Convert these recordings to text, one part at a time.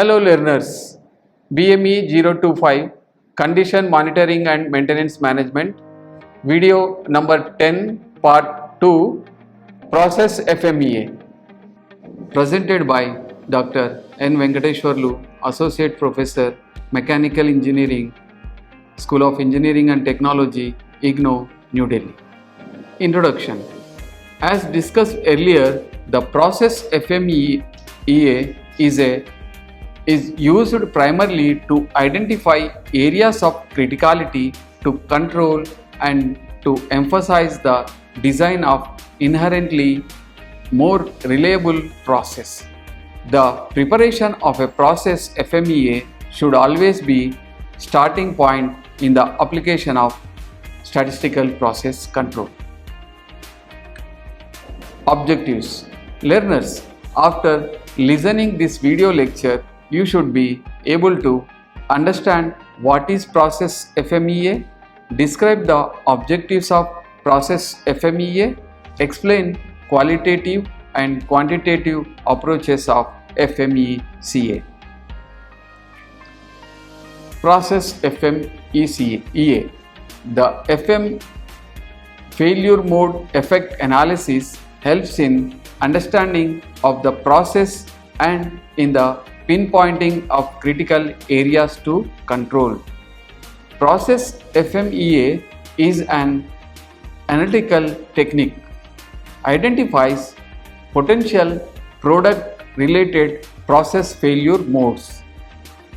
Hello learners, BME 025 Condition Monitoring and Maintenance Management, video number 10 part 2 Process FMEA, presented by Dr. N. Venkateshwarlu, Associate Professor, Mechanical Engineering, School of Engineering and Technology, IGNOU, New Delhi. Introduction. As discussed earlier, the process FMEA is used primarily to identify areas of criticality, to control and to emphasize the design of inherently more reliable process. The preparation of a process FMEA should always be starting point in the application of statistical process control. Objectives. Learners, after listening this video lecture, you should be able to understand what is process FMEA, describe the objectives of process FMEA, explain qualitative and quantitative approaches of FMEA. Process FMEA. The FM failure mode effect analysis helps in understanding of the process and in the pinpointing of critical areas to control. Process FMEA is an analytical technique, identifies potential product related process failure modes.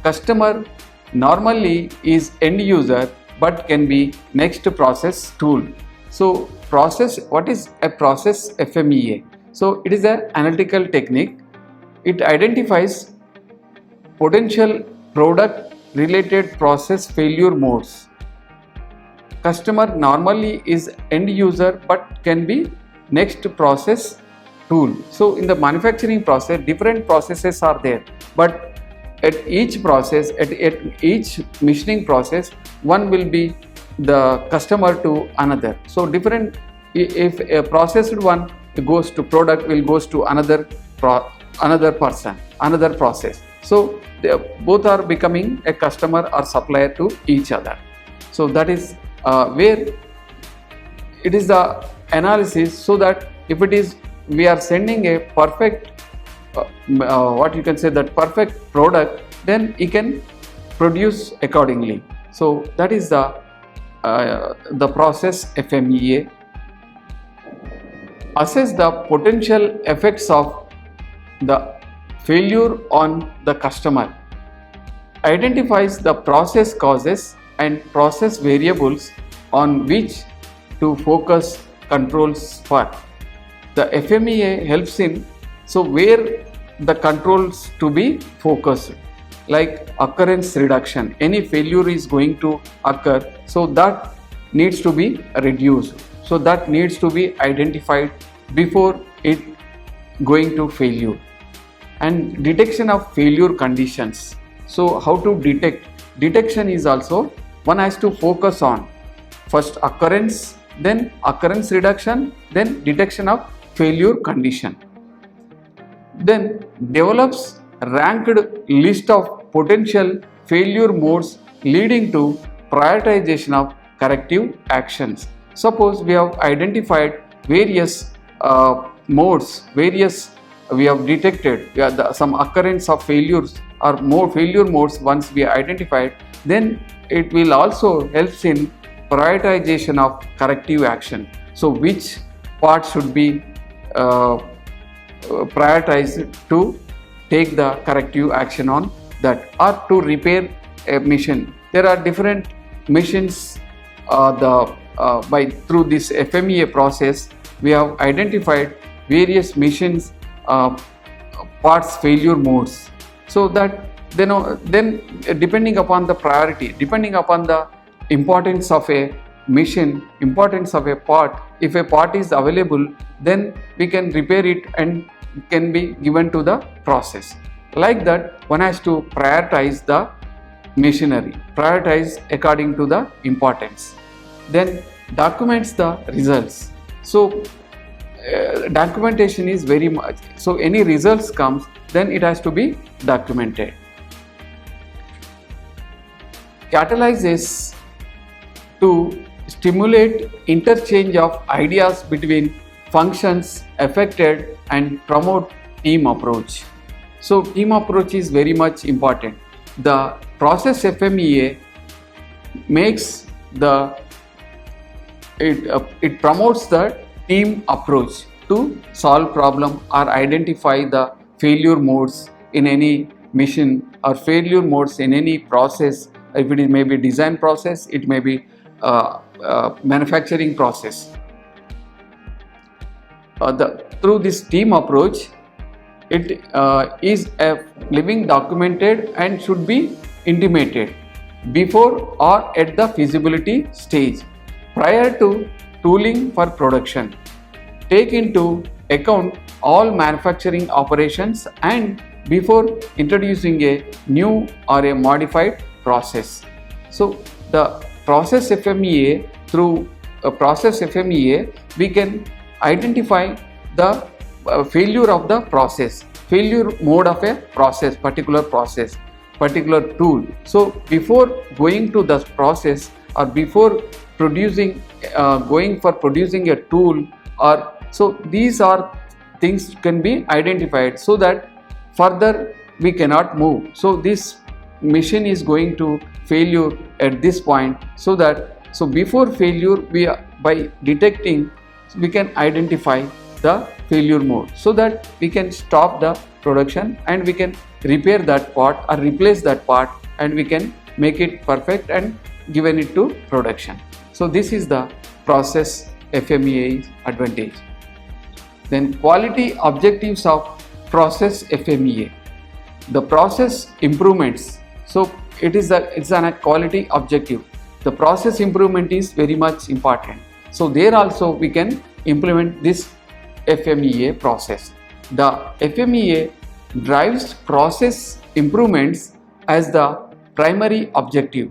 Customer normally is end user but can be next process tool. So what is a process FMEA? So it is an analytical technique. It identifies potential product related process failure modes. Customer normally is end user but can be next process tool. So in the manufacturing process, different processes are there, but at each process, at each machining process, one will be the customer to another. So different, if a processed one goes to product, will goes to another person, another process. So they both are becoming a customer or supplier to each other. So that is where it is the analysis, so that if it is we are sending a perfect what you can say that perfect product, then you can produce accordingly. So that is the process FMEA. Assess the potential effects of the failure on the customer. Identifies the process causes and process variables on which to focus controls for. The FMEA helps in where the controls to be focused, like occurrence reduction. Any failure is going to occur, so that needs to be reduced. So that needs to be identified before it going to failure. And detection of failure conditions. So how to detect? Detection is also one has to focus on first occurrence, then occurrence reduction, then detection of failure condition. Then develops ranked list of potential failure modes leading to prioritization of corrective actions. Suppose we have identified various modes, we have detected some occurrence of failures or more failure modes. Once we identified, then it will also help in prioritization of corrective action. So which part should be prioritized to take the corrective action on that, or to repair a machine. There are different machines. Through this FMEA process, we have identified various machines parts failure modes. So that then depending upon the priority, depending upon the importance of a machine, importance of a part, if a part is available, then we can repair it and can be given to the process. Like that, one has to prioritize the machinery, prioritize according to the importance. Then documents the results. So documentation is very much, so any results comes, then it has to be documented. catalyzes to stimulate interchange of ideas between functions affected and promote team approach. So team approach is very much important. The process FMEA makes it promotes the team approach to solve problem or identify the failure modes in any mission or failure modes in any process. If it is maybe design process, it may be manufacturing process. Through this team approach, it is a living documented and should be intimated before or at the feasibility stage prior to tooling for production. Take into account all manufacturing operations and before introducing a new or a modified process. So the process FMEA, through a process FMEA, we can identify the failure of the process, failure mode of a process, particular tool. So before going to the process or before producing, going for producing a tool, or so these are things can be identified so that further we cannot move. So this machine is going to failure at this point, so before failure, by detecting, we can identify the failure mode so that we can stop the production and we can repair that part or replace that part and we can make it perfect and given it to production. So this is the process FMEA's advantage. Then quality objectives of process FMEA. The process improvements. So it's a quality objective. The process improvement is very much important. So there also we can implement this FMEA process. The FMEA drives process improvements as the primary objective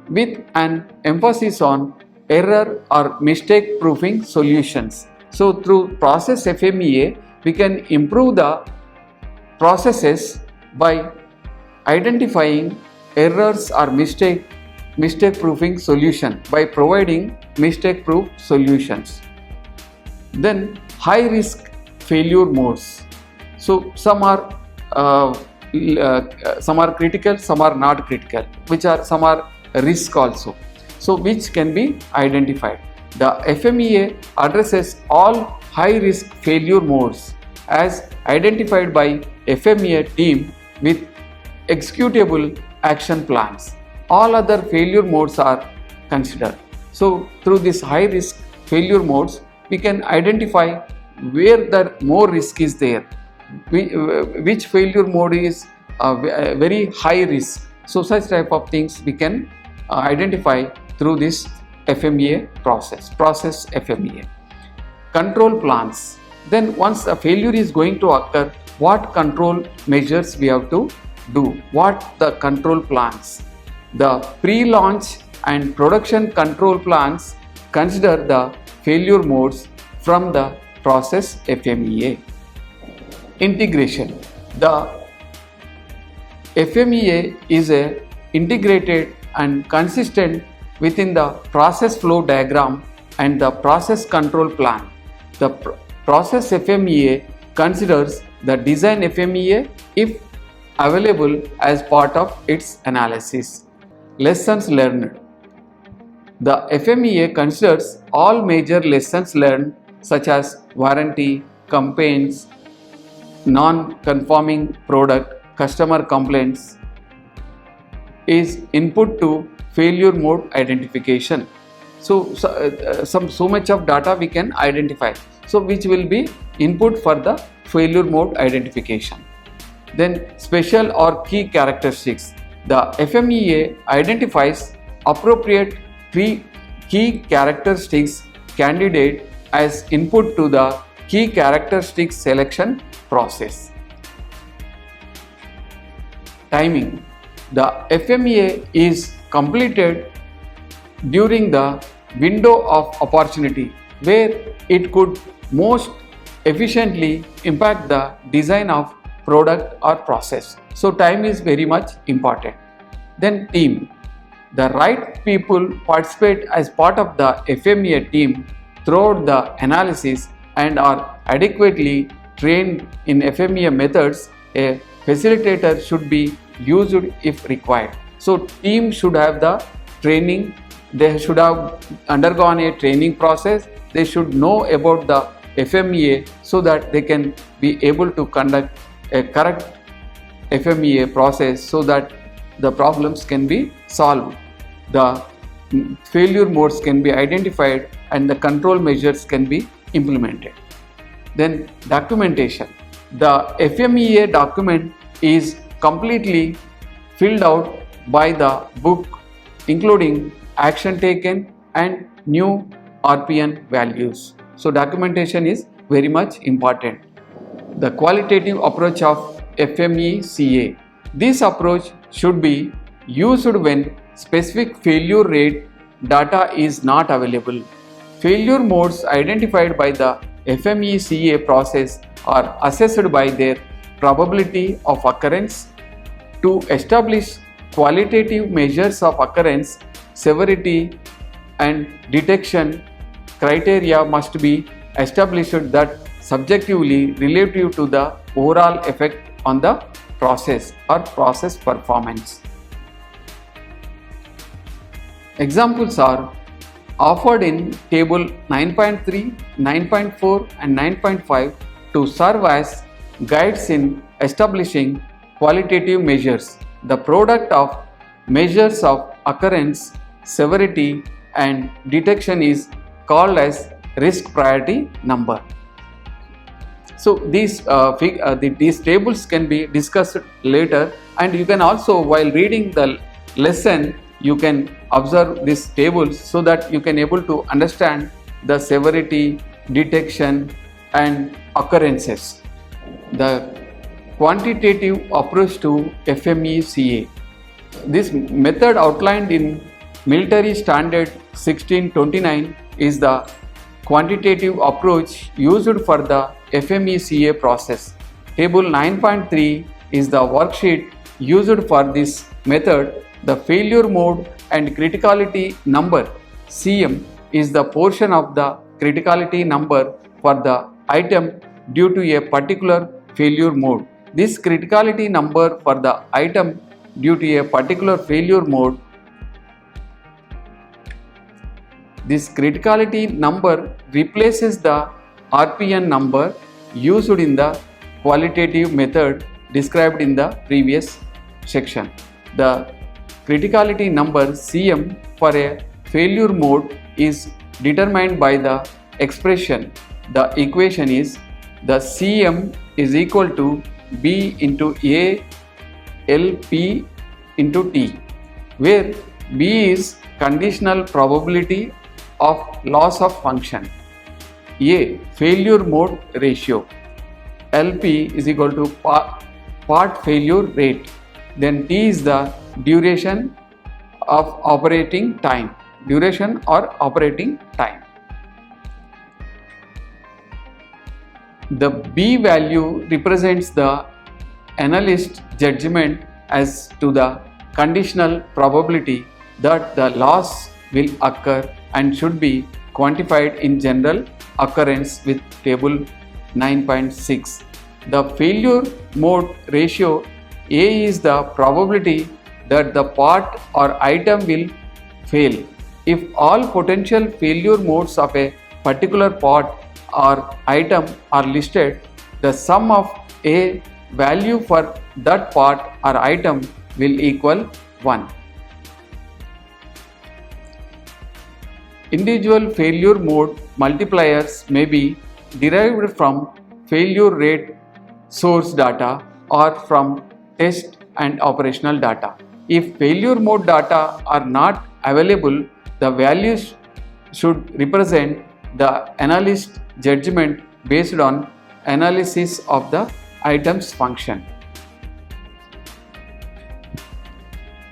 with an emphasis on error or mistake proofing solutions. So through process FMEA, we can improve the processes by identifying errors or mistake proofing solution by providing mistake proof solutions. Then high risk failure modes. So some are critical, some are not critical, some are risk also. So which can be identified. The FMEA addresses all high risk failure modes as identified by FMEA team with executable action plans. All other failure modes are considered. So through this high risk failure modes, we can identify where the more risk is there, which failure mode is very high risk. So such type of things we can identify through this FMEA process FMEA. Control plans. Then once a failure is going to occur, what control measures we have to do? What the control plans? The pre-launch and production control plans consider the failure modes from the process FMEA. Integration. The FMEA is a integrated and consistent within the process flow diagram and the process control plan. The process FMEA considers the design FMEA if available as part of its analysis. Lessons learned. The FMEA considers all major lessons learned such as warranty, complaints, non-conforming product, customer complaints is input to failure mode identification. So much of data we can identify. So which will be input for the failure mode identification. Then special or key characteristics. The FMEA identifies appropriate key characteristics candidate as input to the key characteristics selection process. Timing. The FMEA is completed during the window of opportunity where it could most efficiently impact the design of product or process. So time is very much important. Then team. The right people participate as part of the FMEA team throughout the analysis and are adequately trained in FMEA methods. A facilitator should be used if required. So team should have the training, they should have undergone a training process, they should know about the FMEA so that they can be able to conduct a correct FMEA process so that the problems can be solved, the failure modes can be identified and the control measures can be implemented. Then documentation. The FMEA document is completely filled out by the book, including action taken and new RPN values. So documentation is very much important. The qualitative approach of FMECA. This approach should be used when specific failure rate data is not available. Failure modes identified by the FMECA process are assessed by their probability of occurrence. To establish qualitative measures of occurrence, severity and detection criteria must be established that subjectively relative to the overall effect on the process or process performance. Examples are offered in table 9.3, 9.4 and 9.5 to serve as guides in establishing qualitative measures. The product of measures of occurrence, severity and detection is called as risk priority number. So these tables can be discussed later, and you can also, while reading the lesson, you can observe these tables so that you can able to understand the severity, detection and occurrences. The quantitative approach to FMECA. This method outlined in Military Standard 1629 is the quantitative approach used for the FMECA process. Table 9.3 is the worksheet used for this method. The failure mode and criticality number CM is the portion of the criticality number for the item due to a particular failure mode. This criticality number for the item due to a particular failure mode, this criticality number replaces the RPN number used in the qualitative method described in the previous section. The criticality number CM for a failure mode is determined by the expression. The equation is the CM is equal to B into A LP into T, where B is conditional probability of loss of function, A failure mode ratio, LP is equal to part failure rate, then T is the duration of operating time, duration or operating time. The B value represents the analyst judgment as to the conditional probability that the loss will occur and should be quantified in general occurrence with table 9.6. The failure mode ratio A is the probability that the part or item will fail. If all potential failure modes of a particular part or item are listed, the sum of A value for that part or item will equal 1. Individual failure mode multipliers may be derived from failure rate source data or from test and operational data. If failure mode data are not available, the values should represent the analyst judgment based on analysis of the item's function.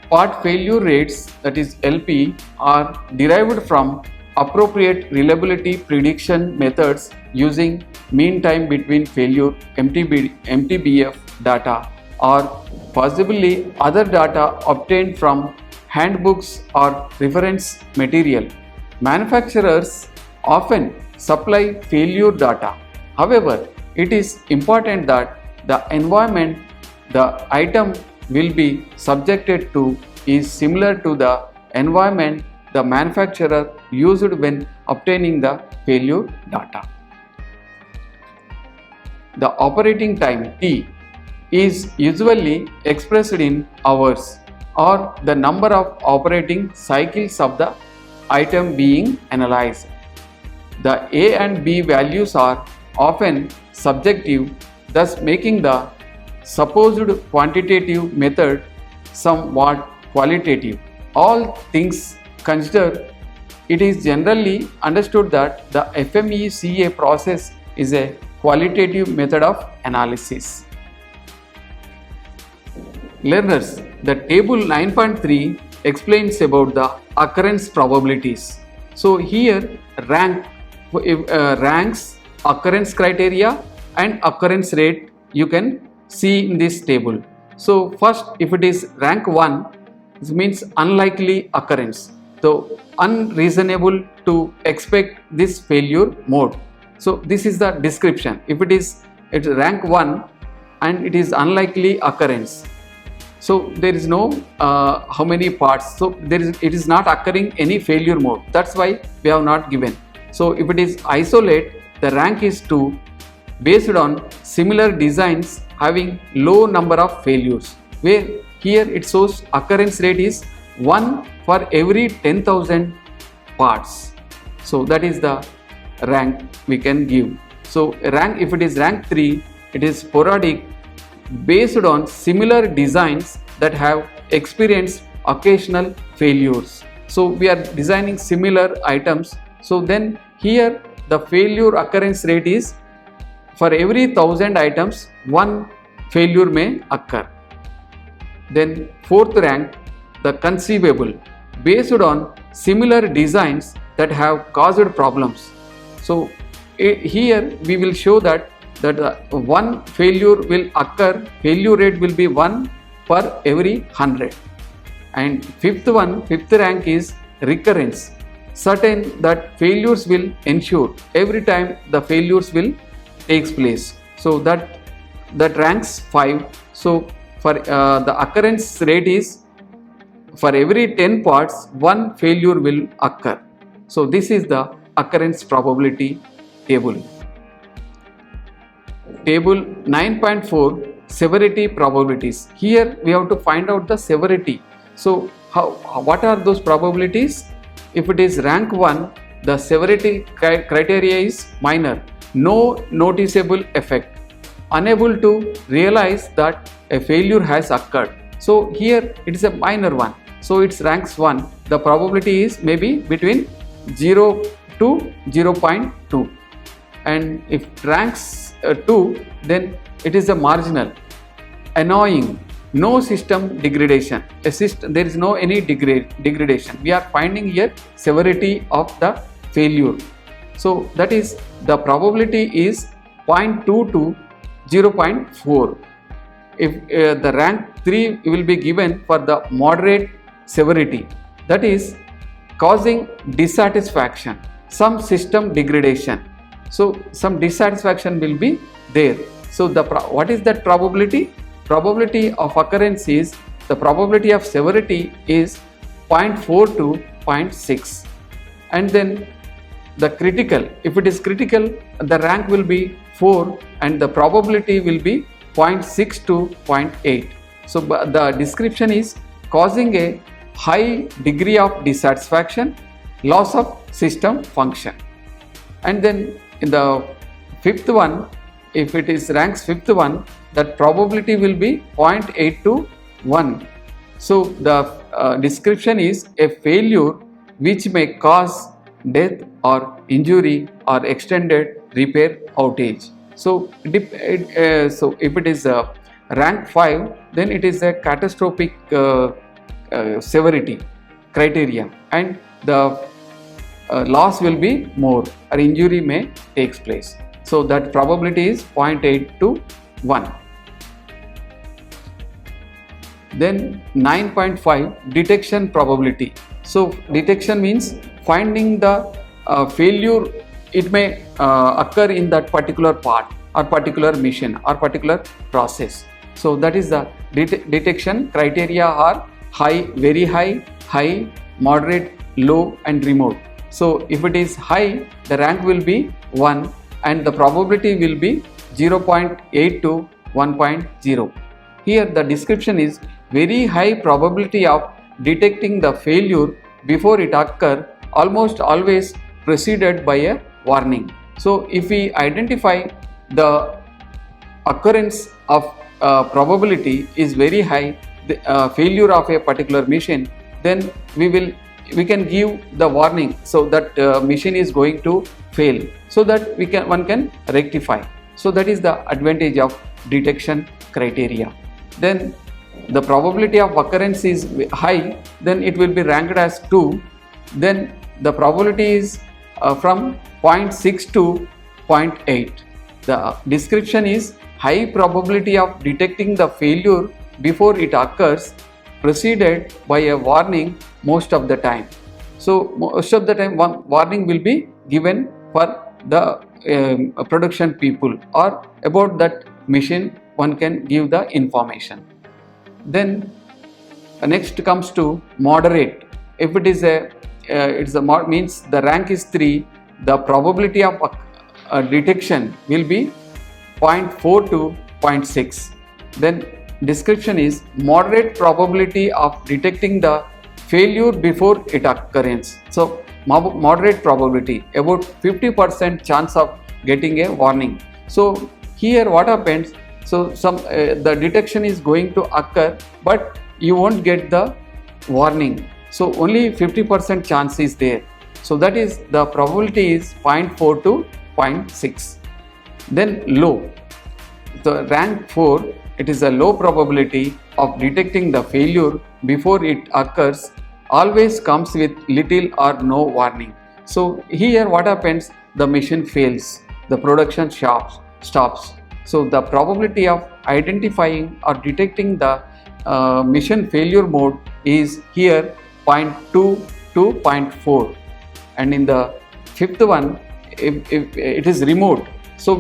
Part failure rates, that is LP, are derived from appropriate reliability prediction methods using mean time between failure MTBF data or possibly other data obtained from handbooks or reference material. Manufacturers often supply failure data. However, it is important that the environment the item will be subjected to is similar to the environment the manufacturer used when obtaining the failure data. The operating time T is usually expressed in hours or the number of operating cycles of the item being analyzed. The A and B values are often subjective, thus making the supposed quantitative method somewhat qualitative. All things considered, it is generally understood that the FMECA process is a qualitative method of analysis. Learners, the table 9.3 explains about the occurrence probabilities. So here ranks occurrence criteria and occurrence rate you can see in this table. So first, if it is rank 1, this means unlikely occurrence, so unreasonable to expect this failure mode. So this is the description. If it's rank 1 and it is unlikely occurrence, so there is no how many parts, so it is not occurring any failure mode, that's why we have not given. So if it is isolate, the rank is 2 based on similar designs having low number of failures, where here it shows occurrence rate is 1 for every 10,000 parts. So that is the rank we can give. So rank, if it is rank 3, it is sporadic based on similar designs that have experienced occasional failures. So we are designing similar items, so then here the failure occurrence rate is for every 1000 items 1 failure may occur. Then fourth rank, the conceivable, based on similar designs that have caused problems. So here we will show that one failure will occur, failure rate will be 1 per every 100. And fifth rank is recurrence, certain that failures will ensure every time the failures will takes place. So that ranks 5. So for the occurrence rate is for every 10 parts 1 failure will occur. So this is the occurrence probability table. Table 9.4, severity probabilities. Here we have to find out the severity. So what are those probabilities? If it is rank 1, the severity criteria is minor, no noticeable effect, unable to realize that a failure has occurred. So here it is a minor one, so it's ranks 1. The probability is maybe between 0 to 0.2, and if ranks 2, then it is a marginal, annoying, no system degradation. There is no any degradation. We are finding here severity of the failure. So that is the probability is 0.2 to 0.4. If the rank 3 will be given for the moderate severity, that is causing dissatisfaction, some system degradation. So some dissatisfaction will be there. So what is that probability? Probability of occurrence is, the probability of severity is 0.4 to 0.6. And then the critical, if it is critical, the rank will be 4 and the probability will be 0.6 to 0.8. So the description is causing a high degree of dissatisfaction, loss of system function. And then in the fifth one, if it is ranks fifth one, that probability will be 0.8 to 1. So the description is a failure which may cause death or injury or extended repair outage. So if it is rank 5, then it is a catastrophic severity criteria, and the loss will be more or injury may takes place. So that probability is 0.8 to 1. Then 9.5 detection probability. So detection means finding the failure. It may occur in that particular part or particular mission or particular process. So that is the detection criteria are high, very high, moderate, low and remote. So if it is high, the rank will be 1 and the probability will be 0.8 to 1.0. Here the description is very high probability of detecting the failure before it occur, almost always preceded by a warning. So if we identify the occurrence of probability is very high, the failure of a particular mission, then we can give the warning so that mission is going to fail, so that one can rectify. So that is the advantage of detection criteria. Then the probability of occurrence is high, then it will be ranked as 2. Then the probability is from 0.6 to 0.8. The description is high probability of detecting the failure before it occurs, preceded by a warning most of the time. So most of the time warning will be given for the production people, or about that mission one can give the information. Then next comes to moderate. If it is means the rank is 3, the probability of detection will be 0.4 to 0.6. Then description is moderate probability of detecting the failure before it occurrence. So moderate probability, about 50% chance of getting a warning. So here what happens, so the detection is going to occur, but you won't get the warning. So only 50% chance is there. So that is the probability is 0.4 to 0.6. Then low. The rank 4, it is a low probability of detecting the failure before it occurs, always comes with little or no warning. So here what happens, the mission fails, the production stops. So the probability of identifying or detecting the mission failure mode is here 0.2 to 0.4. And in the fifth one, if it is remote, so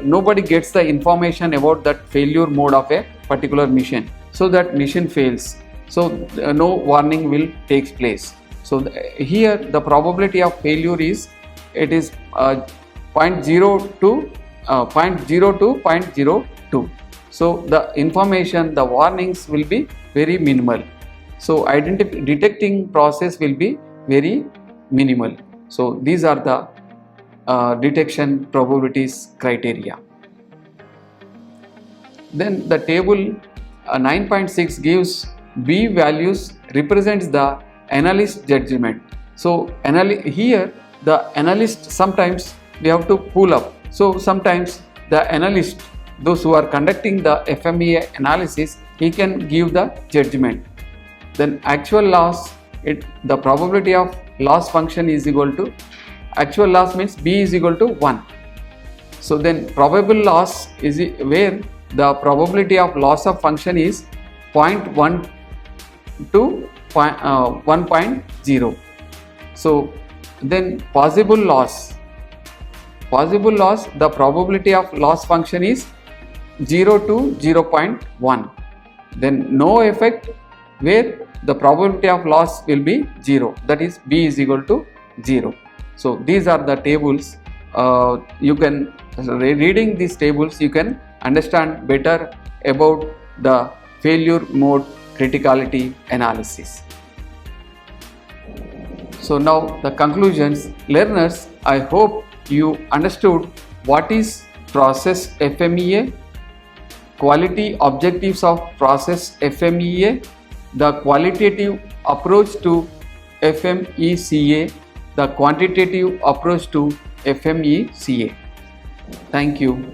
nobody gets the information about that failure mode of a particular mission, so that mission fails, so no warning will take place. So here the probability of failure is 0.0 to 0.02. So the information, the warnings will be very minimal. So detecting process will be very minimal. So these are the detection probabilities criteria. Then the table 9.6 gives B values represents the analyst judgment. So here the analyst, sometimes we have to pull up. So sometimes the analyst, those who are conducting the FMEA analysis, he can give the judgment. Then actual loss, the probability of loss function is equal to, actual loss means B is equal to 1. So then probable loss is where the probability of loss of function is 0.1 to 1.0. So then possible loss, the probability of loss function is 0 to 0.1. Then no effect, where the probability of loss will be 0, that is B is equal to 0. So these are the tables. You can, reading these tables, you can understand better about the failure mode criticality analysis. So now the conclusions. Learners, I hope you understood what is process FMEA, quality objectives of process FMEA, the qualitative approach to FMECA, the quantitative approach to FMECA. Thank you.